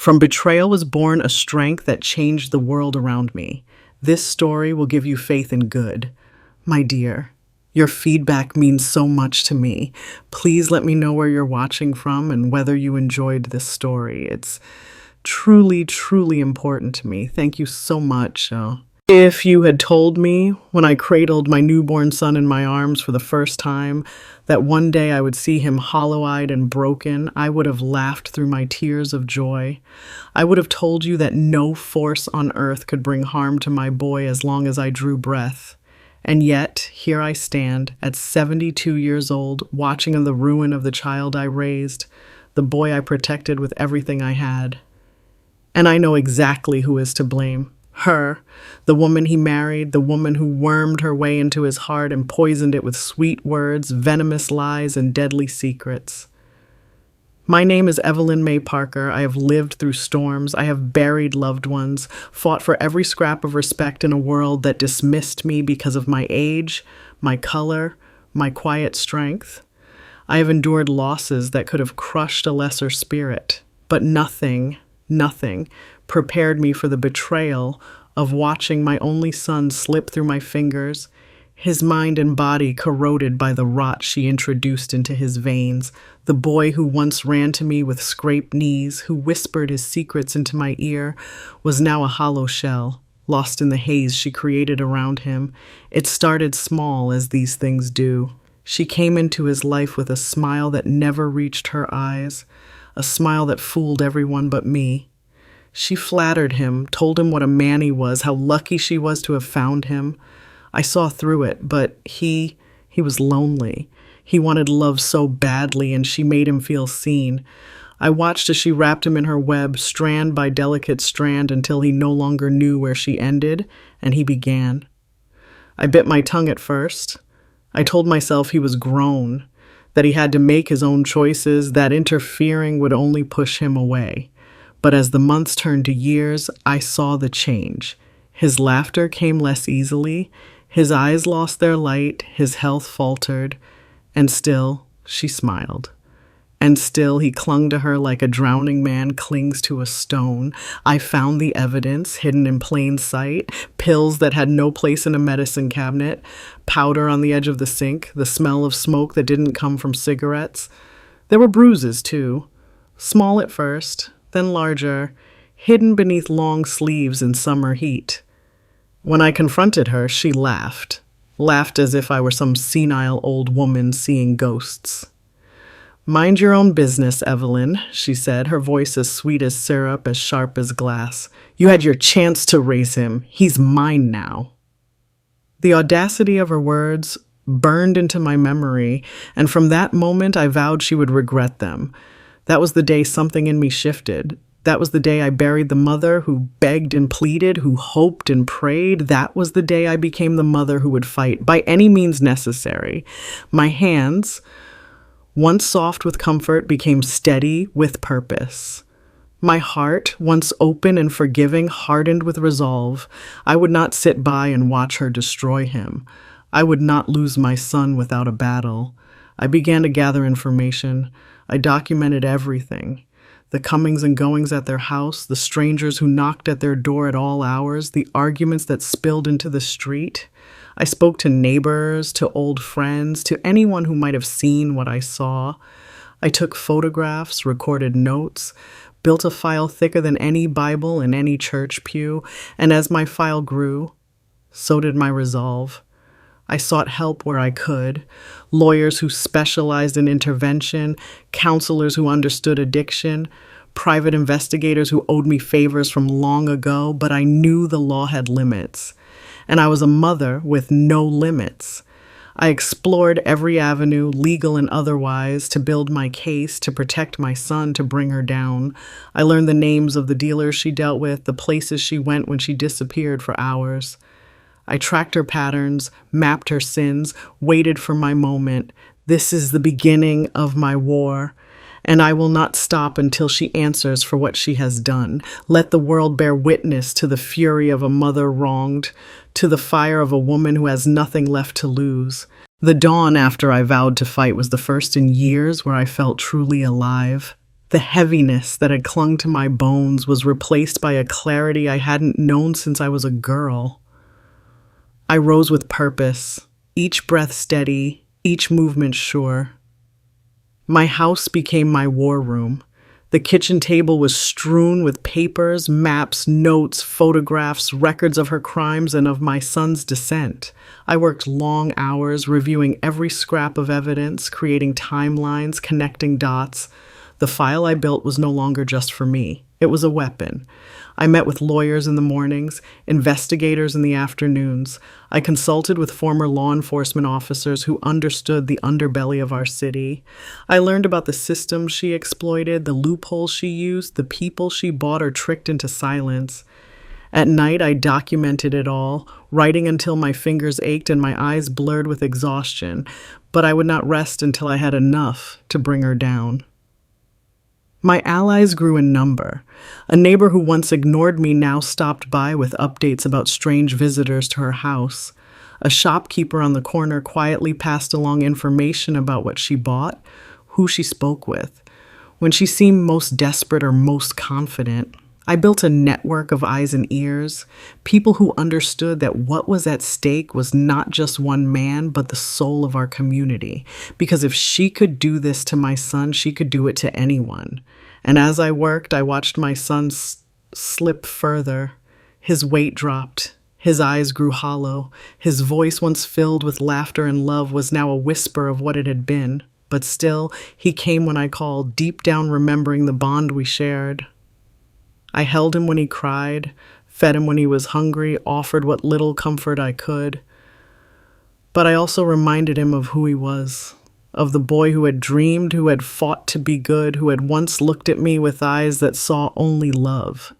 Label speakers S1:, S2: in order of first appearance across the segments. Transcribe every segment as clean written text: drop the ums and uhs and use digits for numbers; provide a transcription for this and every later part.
S1: From betrayal was born a strength that changed the world around me. This story will give you faith in good. My dear, your feedback means so much to me. Please let me know where you're watching from and whether you enjoyed this story. It's truly, truly important to me. Thank you so much. If you had told me when I cradled my newborn son in my arms for the first time that one day I would see him hollow-eyed and broken, I would have laughed through my tears of joy. I would have told you that no force on earth could bring harm to my boy as long as I drew breath. And yet, here I stand, at 72 years old, watching the ruin of the child I raised, the boy I protected with everything I had. And I know exactly who is to blame. Her, the woman he married, the woman who wormed her way into his heart and poisoned it with sweet words, venomous lies, and deadly secrets. My name is Evelyn May Parker. I have lived through storms. I have buried loved ones, fought for every scrap of respect in a world that dismissed me because of my age, my color, my quiet strength. I have endured losses that could have crushed a lesser spirit, but nothing prepared me for the betrayal of watching my only son slip through my fingers, his mind and body corroded by the rot she introduced into his veins, the boy who once ran to me with scraped knees, who whispered his secrets into my ear, was now a hollow shell, lost in the haze she created around him. It started small, as these things do. She came into his life with a smile that never reached her eyes, a smile that fooled everyone but me. She flattered him, told him what a man he was, how lucky she was to have found him. I saw through it, but he was lonely. He wanted love so badly, and she made him feel seen. I watched as she wrapped him in her web, strand by delicate strand, until he no longer knew where she ended, and he began. I bit my tongue at first. I told myself he was grown, that he had to make his own choices, that interfering would only push him away. But as the months turned to years, I saw the change. His laughter came less easily, his eyes lost their light, his health faltered, and still she smiled. And still he clung to her like a drowning man clings to a stone. I found the evidence hidden in plain sight, pills that had no place in a medicine cabinet, powder on the edge of the sink, the smell of smoke that didn't come from cigarettes. There were bruises, too, small at first, then larger, hidden beneath long sleeves in summer heat. When I confronted her, she laughed as if I were some senile old woman seeing ghosts. "Mind your own business, Evelyn," she said, her voice as sweet as syrup, as sharp as glass. "You had your chance to raise him. He's mine now." The audacity of her words burned into my memory, and from that moment I vowed she would regret them. That was the day something in me shifted. That was the day I buried the mother who begged and pleaded, who hoped and prayed. That was the day I became the mother who would fight by any means necessary. My hands, once soft with comfort, became steady with purpose. My heart, once open and forgiving, hardened with resolve. I would not sit by and watch her destroy him. I would not lose my son without a battle. I began to gather information. I documented everything. The comings and goings at their house, the strangers who knocked at their door at all hours, the arguments that spilled into the street. I spoke to neighbors, to old friends, to anyone who might have seen what I saw. I took photographs, recorded notes, built a file thicker than any Bible in any church pew, and as my file grew, so did my resolve. I sought help where I could, lawyers who specialized in intervention, counselors who understood addiction, private investigators who owed me favors from long ago, but I knew the law had limits, and I was a mother with no limits. I explored every avenue, legal and otherwise, to build my case, to protect my son, to bring her down. I learned the names of the dealers she dealt with, the places she went when she disappeared for hours. I tracked her patterns, mapped her sins, waited for my moment. This is the beginning of my war, and I will not stop until she answers for what she has done. Let the world bear witness to the fury of a mother wronged, to the fire of a woman who has nothing left to lose. The dawn after I vowed to fight was the first in years where I felt truly alive. The heaviness that had clung to my bones was replaced by a clarity I hadn't known since I was a girl. I rose with purpose, each breath steady, each movement sure. My house became my war room. The kitchen table was strewn with papers, maps, notes, photographs, records of her crimes and of my son's descent. I worked long hours reviewing every scrap of evidence, creating timelines, connecting dots. The file I built was no longer just for me. It was a weapon. I met with lawyers in the mornings, investigators in the afternoons. I consulted with former law enforcement officers who understood the underbelly of our city. I learned about the systems she exploited, the loopholes she used, the people she bought or tricked into silence. At night, I documented it all, writing until my fingers ached and my eyes blurred with exhaustion, but I would not rest until I had enough to bring her down. My allies grew in number. A neighbor who once ignored me now stopped by with updates about strange visitors to her house. A shopkeeper on the corner quietly passed along information about what she bought, who she spoke with. When she seemed most desperate or most confident, I built a network of eyes and ears, people who understood that what was at stake was not just one man, but the soul of our community. Because if she could do this to my son, she could do it to anyone. And as I worked, I watched my son slip further. His weight dropped. His eyes grew hollow. His voice, once filled with laughter and love, was now a whisper of what it had been. But still, he came when I called, deep down remembering the bond we shared. I held him when he cried, fed him when he was hungry, offered what little comfort I could. But I also reminded him of who he was, of the boy who had dreamed, who had fought to be good, who had once looked at me with eyes that saw only love.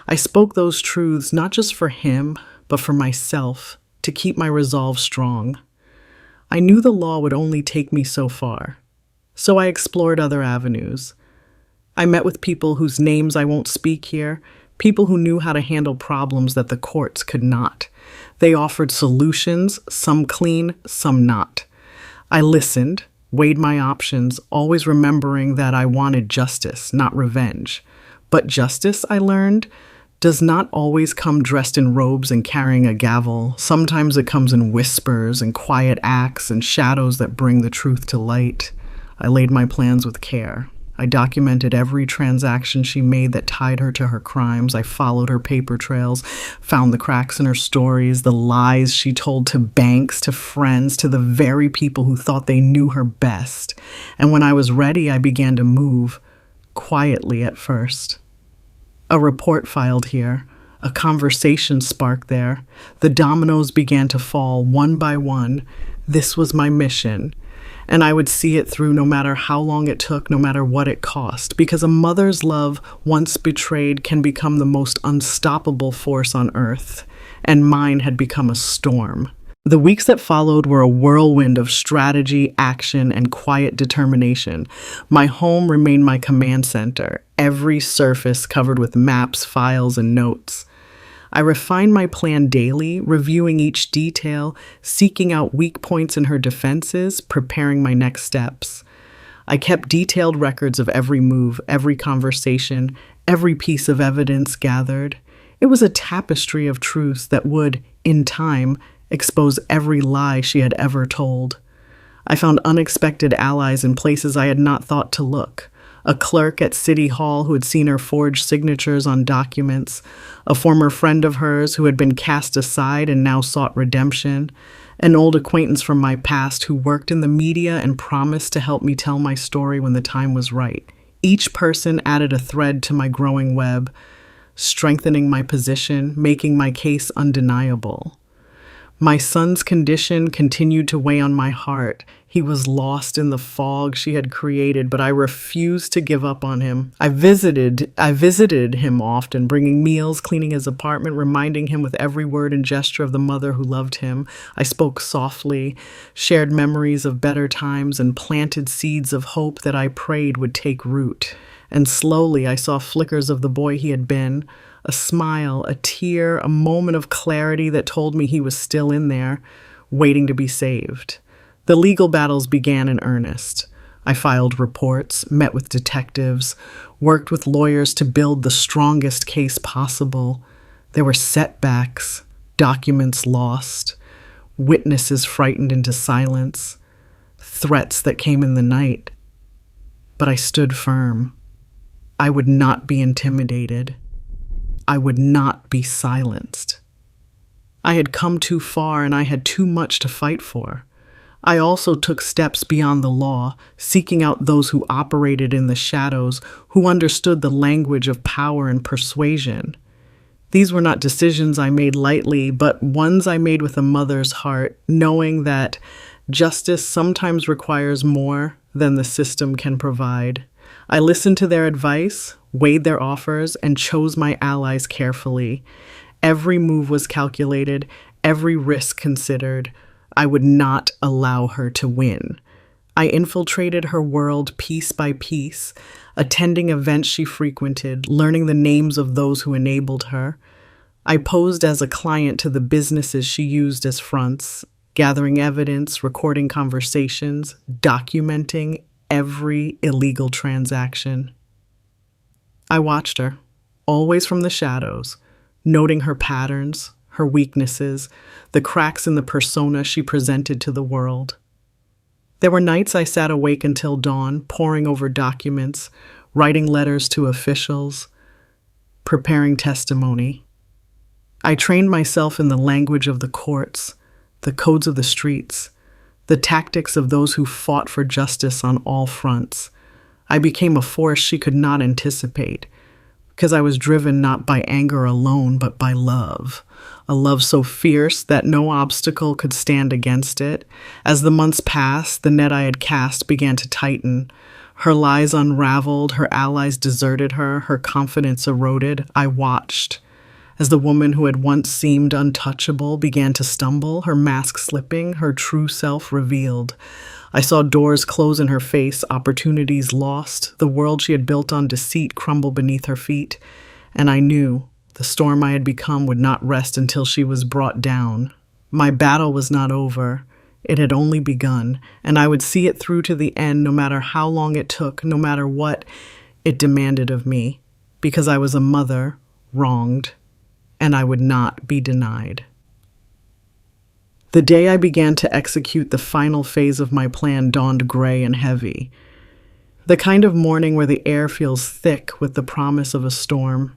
S1: I spoke those truths not just for him, but for myself, to keep my resolve strong. I knew the law would only take me so far, so I explored other avenues. I met with people whose names I won't speak here, people who knew how to handle problems that the courts could not. They offered solutions, some clean, some not. I listened, weighed my options, always remembering that I wanted justice, not revenge. But justice, I learned, does not always come dressed in robes and carrying a gavel. Sometimes it comes in whispers and quiet acts and shadows that bring the truth to light. I laid my plans with care. I documented every transaction she made that tied her to her crimes. I followed her paper trails, found the cracks in her stories, the lies she told to banks, to friends, to the very people who thought they knew her best. And when I was ready, I began to move, quietly at first. A report filed here, a conversation sparked there. The dominoes began to fall one by one. This was my mission. And I would see it through no matter how long it took, no matter what it cost, because a mother's love, once betrayed, can become the most unstoppable force on earth, and mine had become a storm. The weeks that followed were a whirlwind of strategy, action, and quiet determination. My home remained my command center, every surface covered with maps, files, and notes. I refined my plan daily, reviewing each detail, seeking out weak points in her defenses, preparing my next steps. I kept detailed records of every move, every conversation, every piece of evidence gathered. It was a tapestry of truths that would, in time, expose every lie she had ever told. I found unexpected allies in places I had not thought to look. A clerk at City Hall who had seen her forge signatures on documents, a former friend of hers who had been cast aside and now sought redemption, an old acquaintance from my past who worked in the media and promised to help me tell my story when the time was right. Each person added a thread to my growing web, strengthening my position, making my case undeniable. My son's condition continued to weigh on my heart. He was lost in the fog she had created, but I refused to give up on him. I visited him often, bringing meals, cleaning his apartment, reminding him with every word and gesture of the mother who loved him. I spoke softly, shared memories of better times, and planted seeds of hope that I prayed would take root. And slowly I saw flickers of the boy he had been, a smile, a tear, a moment of clarity that told me he was still in there, waiting to be saved. The legal battles began in earnest. I filed reports, met with detectives, worked with lawyers to build the strongest case possible. There were setbacks, documents lost, witnesses frightened into silence, threats that came in the night. But I stood firm. I would not be intimidated. I would not be silenced. I had come too far and I had too much to fight for. I also took steps beyond the law, seeking out those who operated in the shadows, who understood the language of power and persuasion. These were not decisions I made lightly, but ones I made with a mother's heart, knowing that justice sometimes requires more than the system can provide. I listened to their advice, weighed their offers, and chose my allies carefully. Every move was calculated, every risk considered. I would not allow her to win. I infiltrated her world piece by piece, attending events she frequented, learning the names of those who enabled her. I posed as a client to the businesses she used as fronts, gathering evidence, recording conversations, documenting every illegal transaction. I watched her, always from the shadows, noting her patterns, her weaknesses, the cracks in the persona she presented to the world. There were nights I sat awake until dawn, poring over documents, writing letters to officials, preparing testimony. I trained myself in the language of the courts, the codes of the streets, the tactics of those who fought for justice on all fronts. I became a force she could not anticipate, because I was driven not by anger alone, but by love. A love so fierce that no obstacle could stand against it. As the months passed, the net I had cast began to tighten. Her lies unraveled, her allies deserted her, her confidence eroded. I watched as the woman who had once seemed untouchable began to stumble, her mask slipping, her true self revealed. I saw doors close in her face, opportunities lost, the world she had built on deceit crumble beneath her feet, and I knew the storm I had become would not rest until she was brought down. My battle was not over. It had only begun, and I would see it through to the end, no matter how long it took, no matter what it demanded of me, because I was a mother, wronged, and I would not be denied. The day I began to execute the final phase of my plan dawned gray and heavy, the kind of morning where the air feels thick with the promise of a storm.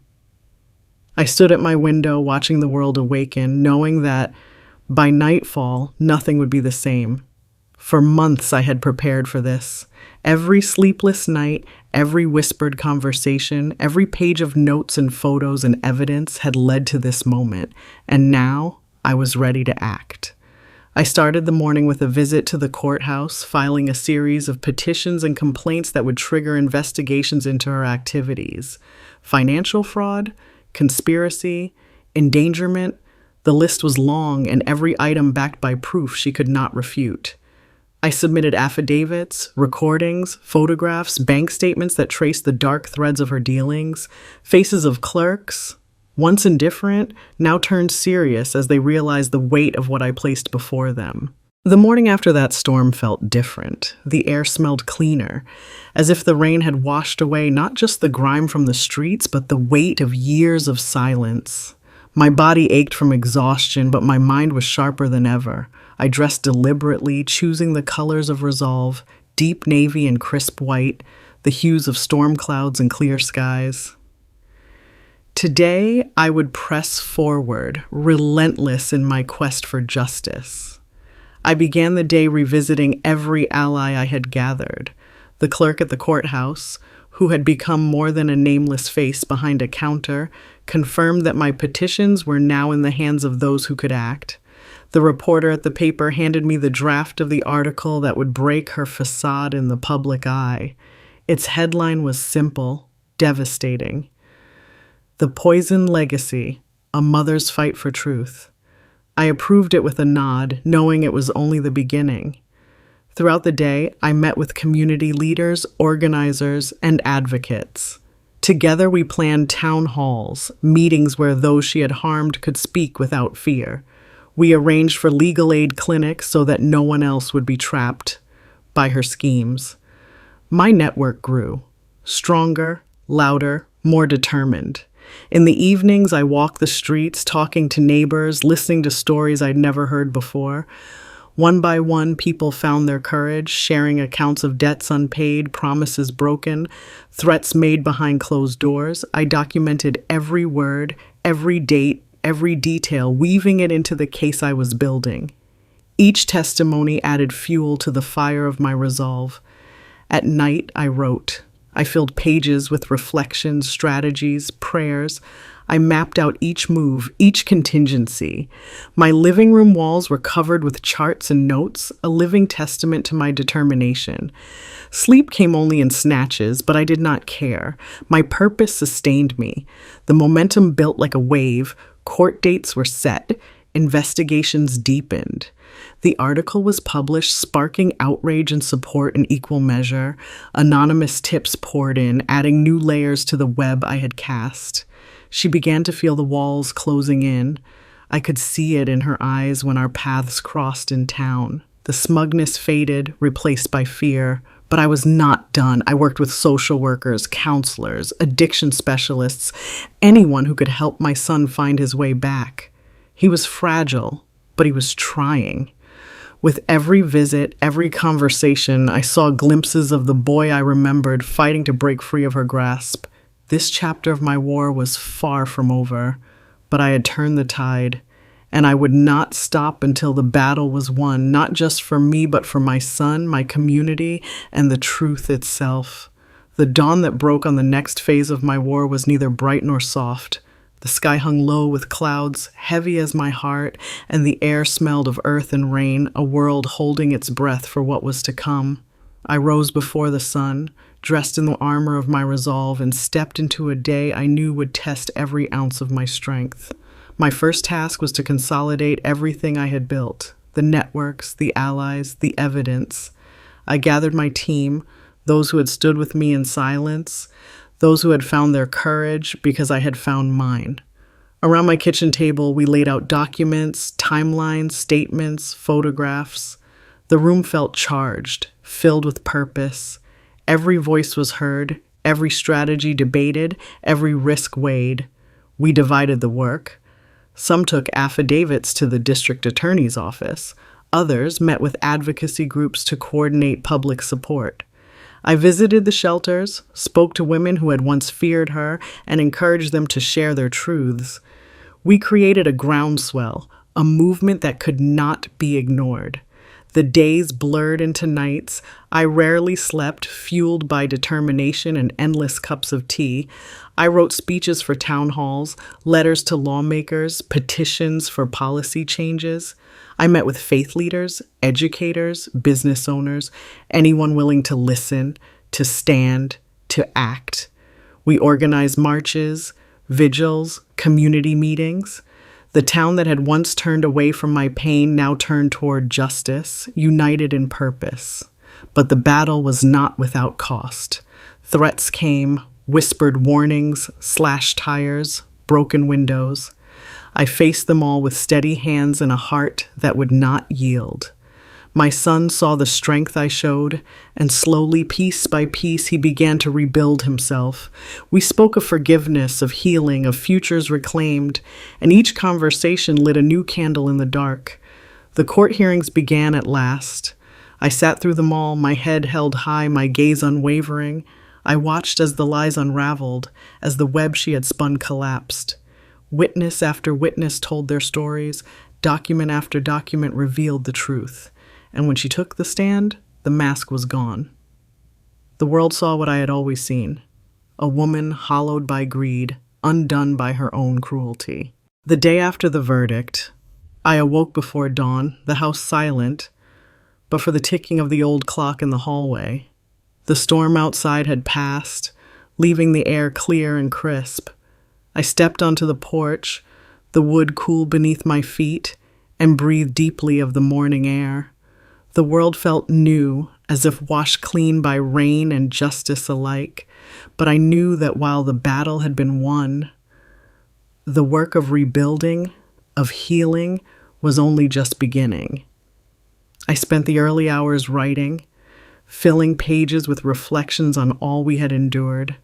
S1: I stood at my window watching the world awaken, knowing that by nightfall, nothing would be the same. For months I had prepared for this. Every sleepless night, every whispered conversation, every page of notes and photos and evidence had led to this moment, and now I was ready to act. I started the morning with a visit to the courthouse, filing a series of petitions and complaints that would trigger investigations into her activities. Financial fraud, conspiracy, endangerment. The list was long and every item backed by proof she could not refute. I submitted affidavits, recordings, photographs, bank statements that traced the dark threads of her dealings, faces of clerks, once indifferent, now turned serious as they realized the weight of what I placed before them. The morning after that storm felt different. The air smelled cleaner, as if the rain had washed away not just the grime from the streets, but the weight of years of silence. My body ached from exhaustion, but my mind was sharper than ever. I dressed deliberately, choosing the colors of resolve, deep navy and crisp white, the hues of storm clouds and clear skies. Today, I would press forward, relentless in my quest for justice. I began the day revisiting every ally I had gathered. The clerk at the courthouse, who had become more than a nameless face behind a counter, confirmed that my petitions were now in the hands of those who could act. The reporter at the paper handed me the draft of the article that would break her facade in the public eye. Its headline was simple, devastating. The Poison Legacy, A Mother's Fight for Truth. I approved it with a nod, knowing it was only the beginning. Throughout the day, I met with community leaders, organizers, and advocates. Together, we planned town halls, meetings where those she had harmed could speak without fear. We arranged for legal aid clinics so that no one else would be trapped by her schemes. My network grew, stronger, louder, more determined. In the evenings, I walked the streets, talking to neighbors, listening to stories I'd never heard before. One by one, people found their courage, sharing accounts of debts unpaid, promises broken, threats made behind closed doors. I documented every word, every date, every detail, weaving it into the case I was building. Each testimony added fuel to the fire of my resolve. At night, I wrote. I filled pages with reflections, strategies, prayers. I mapped out each move, each contingency. My living room walls were covered with charts and notes, a living testament to my determination. Sleep came only in snatches, but I did not care. My purpose sustained me. The momentum built like a wave. Court dates were set. Investigations deepened. The article was published, sparking outrage and support in equal measure. Anonymous tips poured in, adding new layers to the web I had cast. She began to feel the walls closing in. I could see it in her eyes when our paths crossed in town. The smugness faded, replaced by fear. But I was not done. I worked with social workers, counselors, addiction specialists, anyone who could help my son find his way back. He was fragile, but he was trying. With every visit, every conversation, I saw glimpses of the boy I remembered fighting to break free of her grasp. This chapter of my war was far from over, but I had turned the tide, and I would not stop until the battle was won, not just for me, but for my son, my community, and the truth itself. The dawn that broke on the next phase of my war was neither bright nor soft. The sky hung low with clouds, heavy as my heart, and the air smelled of earth and rain, a world holding its breath for what was to come. I rose before the sun, dressed in the armor of my resolve, and stepped into a day I knew would test every ounce of my strength. My first task was to consolidate everything I had built, the networks, the allies, the evidence. I gathered my team, those who had stood with me in silence, those who had found their courage because I had found mine. Around my kitchen table, we laid out documents, timelines, statements, photographs. The room felt charged, filled with purpose. Every voice was heard, every strategy debated, every risk weighed. We divided the work. Some took affidavits to the district attorney's office. Others met with advocacy groups to coordinate public support. I visited the shelters, spoke to women who had once feared her, and encouraged them to share their truths. We created a groundswell, a movement that could not be ignored. The days blurred into nights. I rarely slept, fueled by determination and endless cups of tea. I wrote speeches for town halls, letters to lawmakers, petitions for policy changes. I met with faith leaders, educators, business owners, anyone willing to listen, to stand, to act. We organized marches, vigils, community meetings. The town that had once turned away from my pain now turned toward justice, united in purpose. But the battle was not without cost. Threats came, whispered warnings, slashed tires, broken windows. I faced them all with steady hands and a heart that would not yield. My son saw the strength I showed, and slowly, piece by piece, he began to rebuild himself. We spoke of forgiveness, of healing, of futures reclaimed, and each conversation lit a new candle in the dark. The court hearings began at last. I sat through them all, my head held high, my gaze unwavering. I watched as the lies unraveled, as the web she had spun collapsed. Witness after witness told their stories, document after document revealed the truth. And when she took the stand, the mask was gone. The world saw what I had always seen, a woman hollowed by greed, undone by her own cruelty. The day after the verdict, I awoke before dawn, the house silent, but for the ticking of the old clock in the hallway. The storm outside had passed, leaving the air clear and crisp. I stepped onto the porch, the wood cool beneath my feet, and breathed deeply of the morning air. The world felt new, as if washed clean by rain and justice alike, but I knew that while the battle had been won, the work of rebuilding, of healing, was only just beginning. I spent the early hours writing, filling pages with reflections on all we had endured.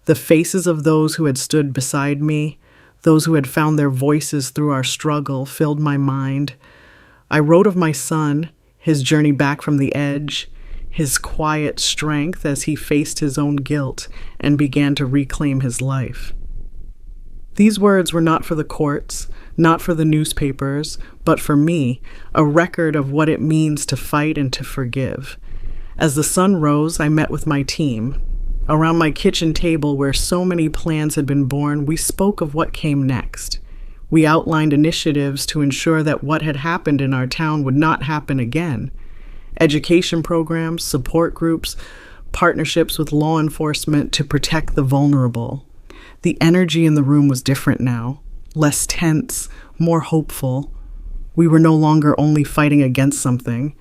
S1: The faces of those who had stood beside me, those who had found their voices through our struggle, filled my mind. I wrote of my son, his journey back from the edge, his quiet strength as he faced his own guilt and began to reclaim his life. These words were not for the courts, not for the newspapers, but for me, a record of what it means to fight and to forgive. As the sun rose, I met with my team. Around my kitchen table, where so many plans had been born, we spoke of what came next. We outlined initiatives to ensure that what had happened in our town would not happen again. Education programs, support groups, partnerships with law enforcement to protect the vulnerable. The energy in the room was different now, less tense, more hopeful. We were no longer only fighting against something,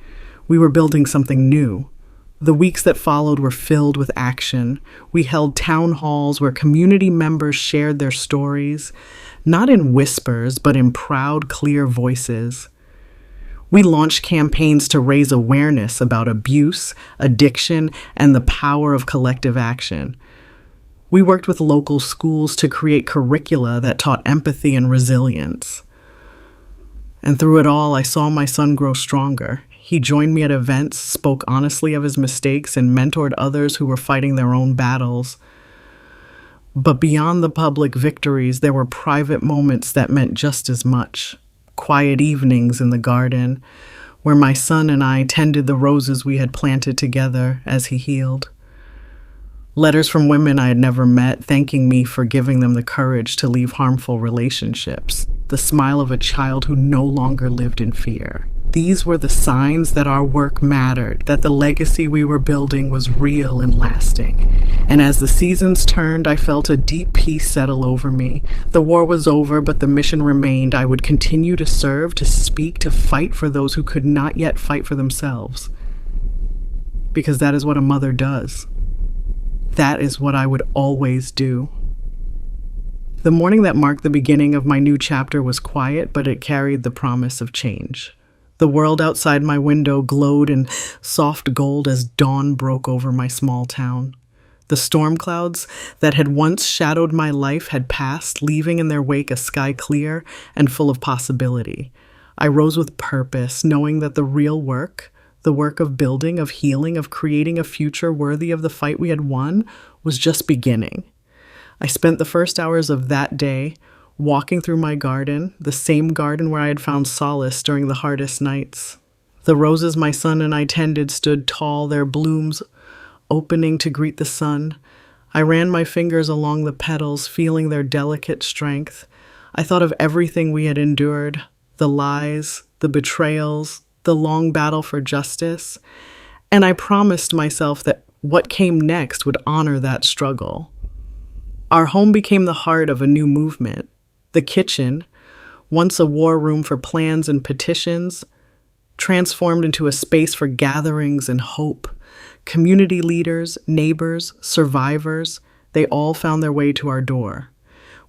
S1: we were building something new. The weeks that followed were filled with action. We held town halls where community members shared their stories, not in whispers, but in proud, clear voices. We launched campaigns to raise awareness about abuse, addiction, and the power of collective action. We worked with local schools to create curricula that taught empathy and resilience. And through it all, I saw my son grow stronger. He joined me at events, spoke honestly of his mistakes, and mentored others who were fighting their own battles. But beyond the public victories, there were private moments that meant just as much. Quiet evenings in the garden, where my son and I tended the roses we had planted together as he healed. Letters from women I had never met, thanking me for giving them the courage to leave harmful relationships. The smile of a child who no longer lived in fear. These were the signs that our work mattered, that the legacy we were building was real and lasting. And as the seasons turned, I felt a deep peace settle over me. The war was over, but the mission remained. I would continue to serve, to speak, to fight for those who could not yet fight for themselves. Because that is what a mother does. That is what I would always do. The morning that marked the beginning of my new chapter was quiet, but it carried the promise of change. The world outside my window glowed in soft gold as dawn broke over my small town. The storm clouds that had once shadowed my life had passed, leaving in their wake a sky clear and full of possibility. I rose with purpose, knowing that the real work, the work of building, of healing, of creating a future worthy of the fight we had won, was just beginning. I spent the first hours of that day walking through my garden, the same garden where I had found solace during the hardest nights. The roses my son and I tended stood tall, their blooms opening to greet the sun. I ran my fingers along the petals, feeling their delicate strength. I thought of everything we had endured, the lies, the betrayals, the long battle for justice, and I promised myself that what came next would honor that struggle. Our home became the heart of a new movement. The kitchen, once a war room for plans and petitions, transformed into a space for gatherings and hope. Community leaders, neighbors, survivors, they all found their way to our door.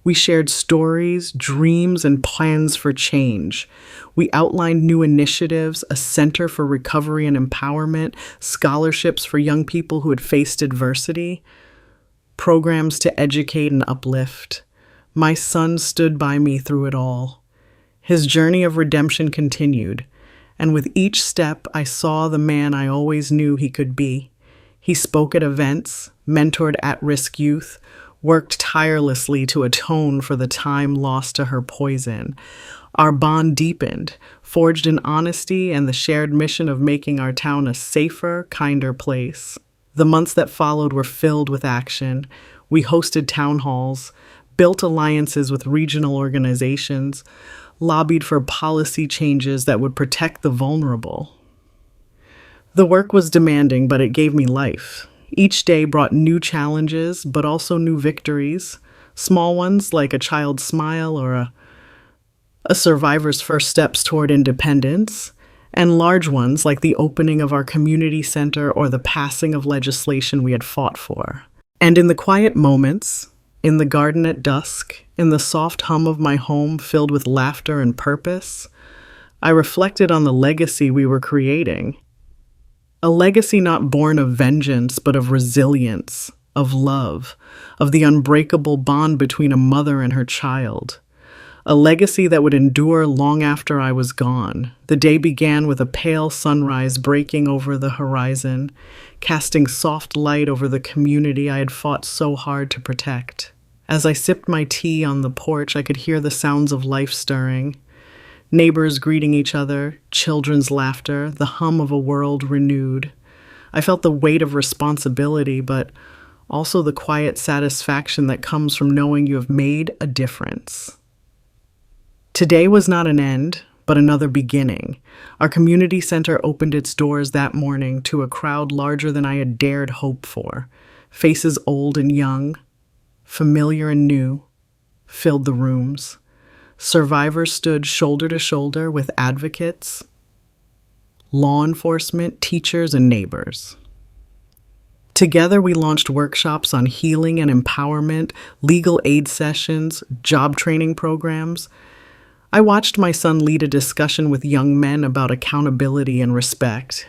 S1: We shared stories, dreams, and plans for change. We outlined new initiatives, a center for recovery and empowerment, scholarships for young people who had faced adversity, programs to educate and uplift. My son stood by me through it all. His journey of redemption continued, and with each step I saw the man I always knew he could be. He spoke at events, mentored at-risk youth, worked tirelessly to atone for the time lost to her poison. Our bond deepened, forged in honesty and the shared mission of making our town a safer, kinder place. The months that followed were filled with action. We hosted town halls, built alliances with regional organizations, lobbied for policy changes that would protect the vulnerable. The work was demanding, but it gave me life. Each day brought new challenges, but also new victories. Small ones like a child's smile or a survivor's first steps toward independence, and large ones like the opening of our community center or the passing of legislation we had fought for. And in the quiet moments, in the garden at dusk, in the soft hum of my home filled with laughter and purpose, I reflected on the legacy we were creating. A legacy not born of vengeance, but of resilience, of love, of the unbreakable bond between a mother and her child. A legacy that would endure long after I was gone. The day began with a pale sunrise breaking over the horizon, casting soft light over the community I had fought so hard to protect. As I sipped my tea on the porch, I could hear the sounds of life stirring. Neighbors greeting each other, children's laughter, the hum of a world renewed. I felt the weight of responsibility, but also the quiet satisfaction that comes from knowing you have made a difference. Today was not an end, but another beginning. Our community center opened its doors that morning to a crowd larger than I had dared hope for. Faces old and young, familiar and new, filled the rooms. Survivors stood shoulder to shoulder with advocates, law enforcement, teachers, and neighbors. Together, we launched workshops on healing and empowerment, legal aid sessions, job training programs. I watched my son lead a discussion with young men about accountability and respect.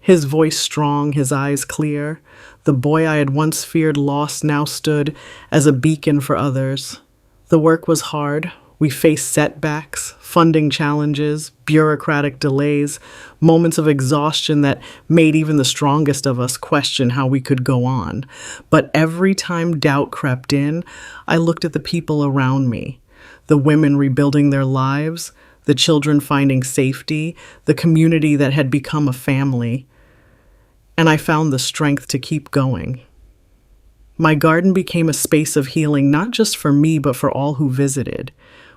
S1: His voice strong, his eyes clear. The boy I had once feared lost now stood as a beacon for others. The work was hard. We faced setbacks, funding challenges, bureaucratic delays, moments of exhaustion that made even the strongest of us question how we could go on. But every time doubt crept in, I looked at the people around me, the women rebuilding their lives, the children finding safety, the community that had become a family, and I found the strength to keep going. My garden became a space of healing, not just for me, but for all who visited.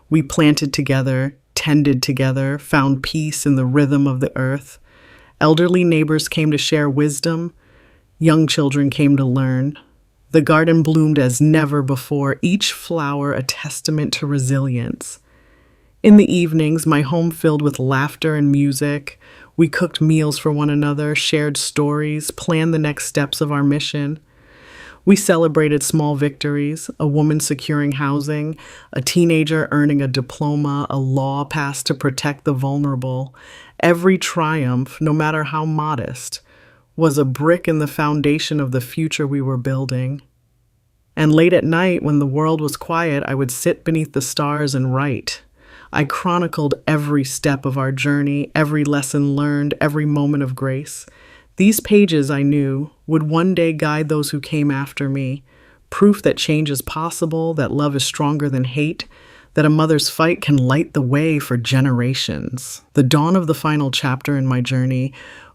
S1: We planted together, tended together, found peace in the rhythm of the earth. Elderly neighbors came to share wisdom. Young children came to learn. The garden bloomed as never before, each flower a testament to resilience. In the evenings, my home filled with laughter and music. We cooked meals for one another, shared stories, planned the next steps of our mission. We celebrated small victories, a woman securing housing, a teenager earning a diploma, a law passed to protect the vulnerable. Every triumph, no matter how modest, was a brick in the foundation of the future we were building. And late at night, when the world was quiet, I would sit beneath the stars and write. I chronicled every step of our journey, every lesson learned, every moment of grace. These pages, I knew, would one day guide those who came after me, proof that change is possible, that love is stronger than hate, that a mother's fight can light the way for generations. The dawn of the final chapter in my journey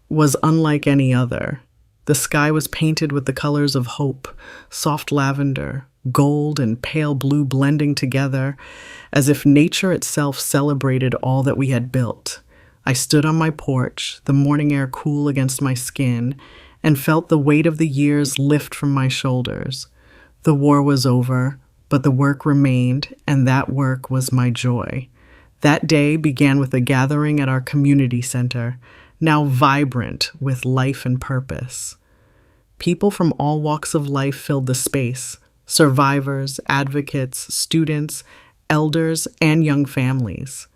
S1: was unlike any other. The sky was painted with the colors of hope, soft lavender, gold, and pale blue blending together, as if nature itself celebrated all that we had built. I stood on my porch, the morning air cool against my skin, and felt the weight of the years lift from my shoulders. The war was over, but the work remained, and that work was my joy. That day began with a gathering at our community center, now vibrant with life and purpose. People from all walks of life filled the space: survivors, advocates, students, elders, and young families.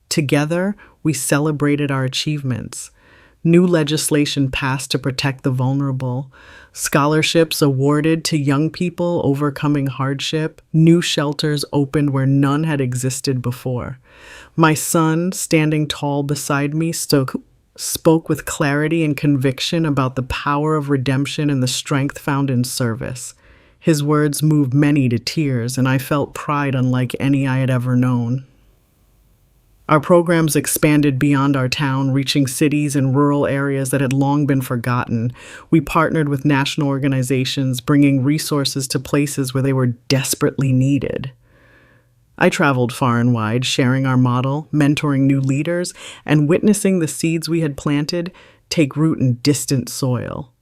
S1: Together, we celebrated our achievements. New legislation passed to protect the vulnerable, scholarships awarded to young people overcoming hardship, new shelters opened where none had existed before. My son, standing tall beside me, spoke with clarity and conviction about the power of redemption and the strength found in service. His words moved many to tears, and I felt pride unlike any I had ever known. Our programs expanded beyond our town, reaching cities and rural areas that had long been forgotten. We partnered with national organizations, bringing resources to places where they were desperately needed. I traveled far and wide, sharing our model, mentoring new leaders, and witnessing the seeds we had planted take root in distant soil.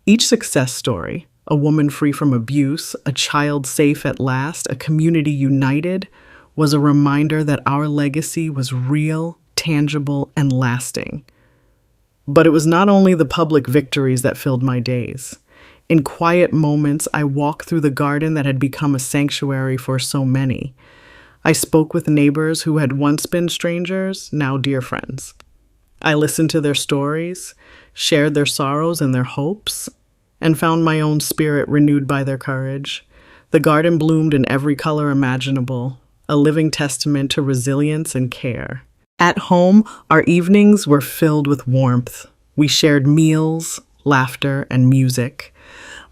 S1: Each success story, a woman free from abuse, a child safe at last, a community united, was a reminder that our legacy was real, tangible, and lasting. But it was not only the public victories that filled my days. In quiet moments, I walked through the garden that had become a sanctuary for so many. I spoke with neighbors who had once been strangers, now dear friends. I listened to their stories, shared their sorrows and their hopes, and found my own spirit renewed by their courage. The garden bloomed in every color imaginable, a living testament to resilience and care. At home, our evenings were filled with warmth. We shared meals, laughter, and music.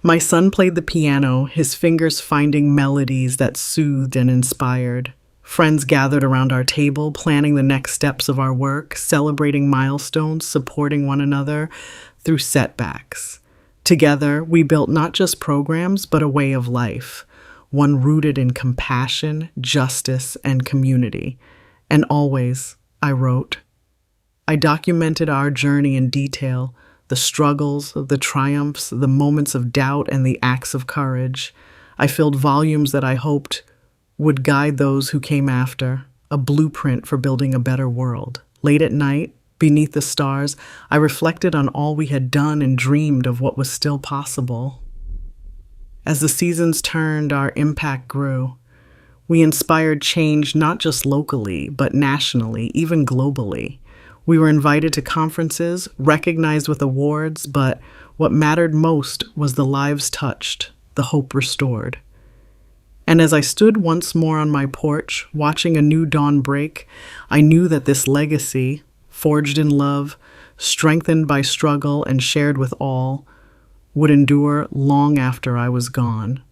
S1: My son played the piano, his fingers finding melodies that soothed and inspired. Friends gathered around our table, planning the next steps of our work, celebrating milestones, supporting one another through setbacks. Together, we built not just programs, but a way of life, one rooted in compassion, justice, and community. And always, I wrote. I documented our journey in detail, the struggles, the triumphs, the moments of doubt, and the acts of courage. I filled volumes that I hoped would guide those who came after, a blueprint for building a better world. Late at night, beneath the stars, I reflected on all we had done and dreamed of what was still possible. As the seasons turned, our impact grew. We inspired change not just locally, but nationally, even globally. We were invited to conferences, recognized with awards, but what mattered most was the lives touched, the hope restored. And as I stood once more on my porch, watching a new dawn break, I knew that this legacy, forged in love, strengthened by struggle, and shared with all, would endure long after I was gone.